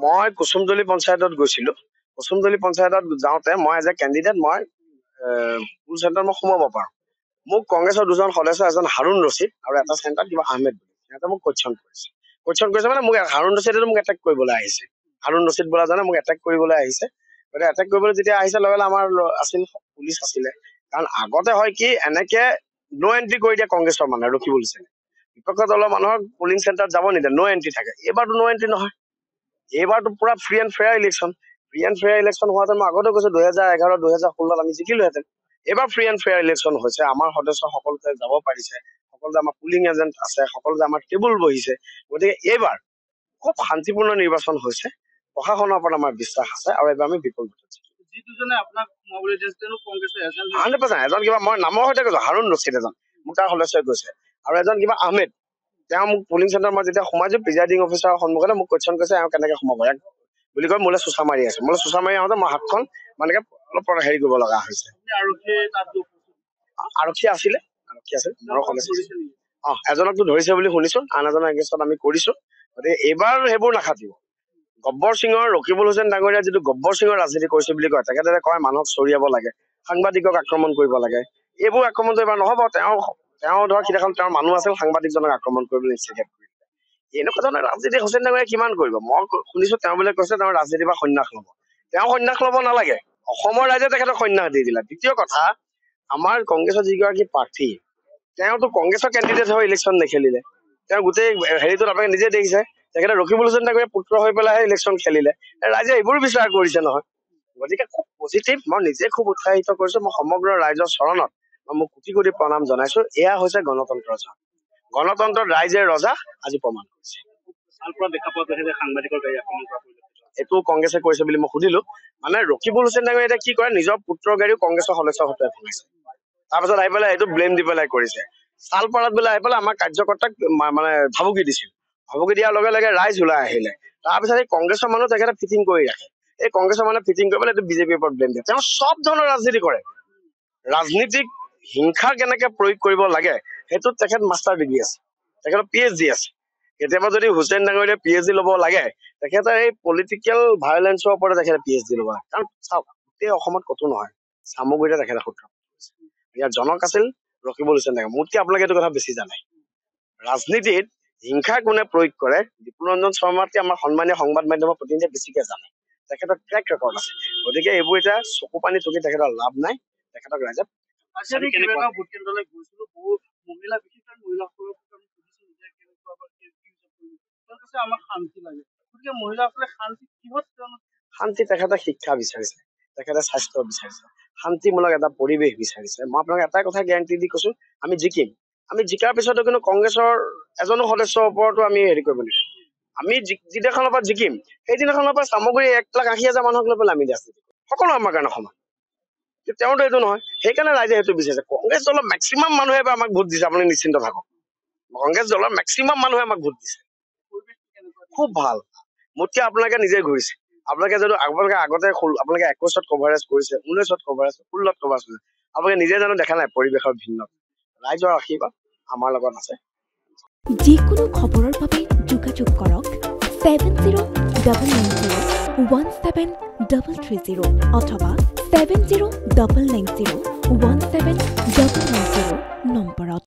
মই কুসুমদলি পঞ্চায়তত গৈছিলো কুসুমদলি পঞ্চায়তত যাওঁতে মই এজ এ কেণ্ডিডেট মই পুল চেণ্টাৰ মই সোমাব পাৰো মোক কংগ্ৰেছৰ দুজন সদস্য এজন হাৰুণ ৰছিদ আৰু এটা চেণ্টাৰ কিবা আহমেদ বুলি সিহঁতে মোক কোৱেশ্যন কৰিছে মানে মোক হাৰুণ ৰছিদে মোক এটেক কৰিবলৈ আহিছে হাৰুণ ৰছিদ বোলা জনে মোক এটেক কৰিবলৈ আহিছে গতিকে এটেক কৰিবলৈ যেতিয়া আহিছে লগে লগে আমাৰ আছিল পুলিচ আছিলে কাৰণ আগতে হয় কি এনেকে নো এন্ট্ৰি কৰি দিয়ে কংগ্ৰেছৰ মানুহে ৰখিব লৈছে বিপক্ষ দলৰ মানুহক পুলিং চেণ্টাৰত যাব নিদিয়ে নো এন্ট্ৰি থাকে এইবাৰতো নো এন্ট্ৰি নহয় এইবাৰতো পুৰা ফ্ৰী এণ্ড ফেয়াৰ ইলেকশ্যন হোৱাতে মই আগতে কৈছো 2011 2016 আমি জিকিলোহেঁতেন এইবাৰ ফ্ৰী এণ্ড ফেয়াৰ ইলেকশ্যন হৈছে আমাৰ সদস্য সকলোতে যাব পাৰিছে সকলোতে আমাৰ পুলিং এজেণ্ট আছে সকলোতে আমাৰ টেবুল বহিছে গতিকে এইবাৰ খুব শান্তিপূৰ্ণ নিৰ্বাচন হৈছে প্ৰশাসনৰ ওপৰত আমাৰ বিশ্বাস আছে আৰু এইবাৰ আমি বিপুল এজন কিবা মই নামৰ সৈতে কৈছো হাৰুণ ৰছিদ এজন মোক তাৰ সদস্যই কৈছে আৰু এজন কিবা আহমেদ তেওঁ মোক পুলিং চেণ্টাৰ মই যেতিয়া সোমাইছো প্ৰিজাইডিং অফিচাৰৰ সন্মুখতে মোক কোৱেশ্যন কৰিছে এওঁ কেনেকে সোমাব বুলি কৈ মোলৈ চোচা মাৰি আছে মোলৈ চোচা মাৰি আহোঁতে মই হাতখন মানে অলপ হেৰি কৰিব লগা হৈছে আৰক্ষী আছিল এজনকতো ধৰিছে বুলি শুনিছো আন এজনৰ এগেইনষ্টত আমি কৰিছো গতিকে এইবাৰ সেইবোৰ নাখাটিব গব্বৰ সিঙৰ ৰকিবুল হুছেইন ডাঙৰীয়া যিটো গব্বৰ সিঙৰ ৰাজনীতি কৰিছে বুলি কয় তেখেতে কয় মানুহক চৰিয়াব লাগে সাংবাদিকক আক্ৰমণ কৰিব লাগে এইবোৰ আক্ৰমণটো এবাৰ নহব তেওঁ ধৰক সিদিনাখন তেওঁৰ মানুহ আছিল সাংবাদিকজনক আক্ৰমণ কৰিবলৈ ইনষ্টিগেট কৰিলে এনেকুৱা ধৰণৰ ৰাজনীতি হুছেইন ডাঙৰীয়াই কিমান কৰিব মই শুনিছো তেওঁ বোলে কৈছে তেওঁৰ ৰাজনীতিৰ পৰা সন্ন্যাস ল'ব তেওঁ সন্ন্যাস ল'ব নালাগে অসমৰ ৰাইজে তেখেতক সন্ন্যাস দি দিলে দ্বিতীয় কথা আমাৰ কংগ্ৰেছৰ যিগৰাকী প্ৰাৰ্থী তেওঁতো কংগ্ৰেছৰ কেণ্ডিডেট হৈ ইলেকশ্যন নেখেলিলে তেওঁ গোটেই হেৰিটোত আপোনালোকে নিজে দেখিছে তেখেতে ৰকিবুল হুছেইন ডাঙৰীয়াৰ পুত্ৰ হৈ পেলাই ইলেকশ্যন খেলিলে ৰাইজে এইবোৰ বিচাৰ কৰিছে নহয় গতিকে খুব পজিটিভ মই নিজে খুব উৎসাহিত কৰিছো মই সমগ্ৰ ৰাইজৰ চৰণত মই কোটি কোটি প্ৰণাম জনাইছো এয়া হৈছে গণতন্ত্ৰৰ জয় গণতন্ত্ৰত ৰাইজে ৰজা আজি প্ৰমাণ কৰিছে এইটো কংগ্ৰেছে কৰিছে বুলি মই সুধিলো মানে ৰকিবুল হুছেইন ডাঙৰীয়াই এতিয়া কি কৰে নিজৰ পুত্ৰৰ গাড়ীও কংগ্ৰেছৰ সদস্যৰ সৈতে ভঙাইছে তাৰপিছত আহি পেলাই এইটো ব্লেম দি পেলাই কৰিছে চালপাৰাত বোলে আহি পেলাই আমাৰ কাৰ্যকৰ্তাক মানে ভাবুকি দিছিল ভাবুকি দিয়াৰ লগে লগে ৰাইজ ওলাই আহিলে তাৰপিছত এই কংগ্ৰেছৰ মানুহ তেখেতে ফিটিং কৰি ৰাখে এই কংগ্ৰেছৰ মানুহে ফিটিং কৰি পেলাই এইটো বিজেপিৰ ওপৰত ব্লেম দিয়ে তেওঁ চব ধৰণৰ ৰাজনীতি কৰে ৰাজনীতিক হিংসা কেনেকে প্ৰয়োগ কৰিব লাগে সেইটোত তেখেত মাষ্টাৰ ডিগ্ৰী আছে তেখেতৰ PhD আছে কেতিয়াবা যদি হুছেইন ডাঙৰীয়াই PhD ল'ব লাগে তেখেতে এই পলিটিকেল ভায়োলেন্সৰ ওপৰত তেখেতে PhD ল'ব লাগে কাৰণ চাওক গোটেই অসমত ক'তো নহয় চামগুৰিতে তেখেতে সূত্ৰ ইয়াৰ জনক আছিল ৰকিবুল হুছেইন ডাঙৰীয়া মোতকে আপোনালোকে এইটো কথা বেছি জানে ৰাজনীতিত হিংসা কোনে প্ৰয়োগ কৰে বিপুৰঞ্জন শৰ্মাতকে আমাৰ সন্মানীয় সংবাদ মাধ্যমৰ প্ৰতিনিধিয়ে বেছিকে জানে তেখেতৰ ট্ৰেক ৰেকৰ্ড আছে গতিকে এইবোৰ এতিয়া চকু পানী টুকি তেখেতৰ লাভ নাই তেখেতক ৰাইজে শান্তি তেখেতে শিক্ষা বিচাৰিছে তেখেতে স্বাস্থ্য বিচাৰিছে শান্তিমূলক এটা পৰিৱেশ বিচাৰিছে মই আপোনাক এটাই কথা গেৰাণ্টি দি কৈছো আমি জিকিম আমি জিকাৰ পিছতো কিন্তু কংগ্ৰেছৰ এজনো সদস্যৰ ওপৰতো আমি হেৰি কৰিব লাগিব আমি যিদিনাখনৰ পৰা জিকিম সেইদিনাখনৰ পৰা চামগুৰি 1,80,000 মানুহক লৈ পেলাই আমি ৰাজনীতি সকলো আমাৰ কাৰণে সমান তেওঁতো এইটো নহয় সেইকাৰণে ৰাইজে সেইটো বিচাৰিছে কংগ্ৰেছ দলৰ মেক্সিমাম মানুহে আমাক ভোট দিছে আপুনি নিশ্চিন্ত থাকক কংগ্ৰেছ দলৰ মেক্সিমাম মানুহে আমাক ভোট দিছে খুব ভাল মোতকে আপোনালোকে নিজে ঘূৰিছে আপোনালোকে যদি আগতে আপোনালোকে 21ত কভাৰেজ কৰিছে 19ত কভাৰেজ 16ত কভাৰেজ কৰিছে আপোনালোকে নিজে জানো দেখা নাই পৰিৱেশৰ ভিন্ন ৰাইজৰ আশীৰ্বাদ আমাৰ লগত আছে যিকোনো খবৰৰ বাবে যোগাযোগ কৰক 7099017330 অথবা 7099017990 নম্বৰত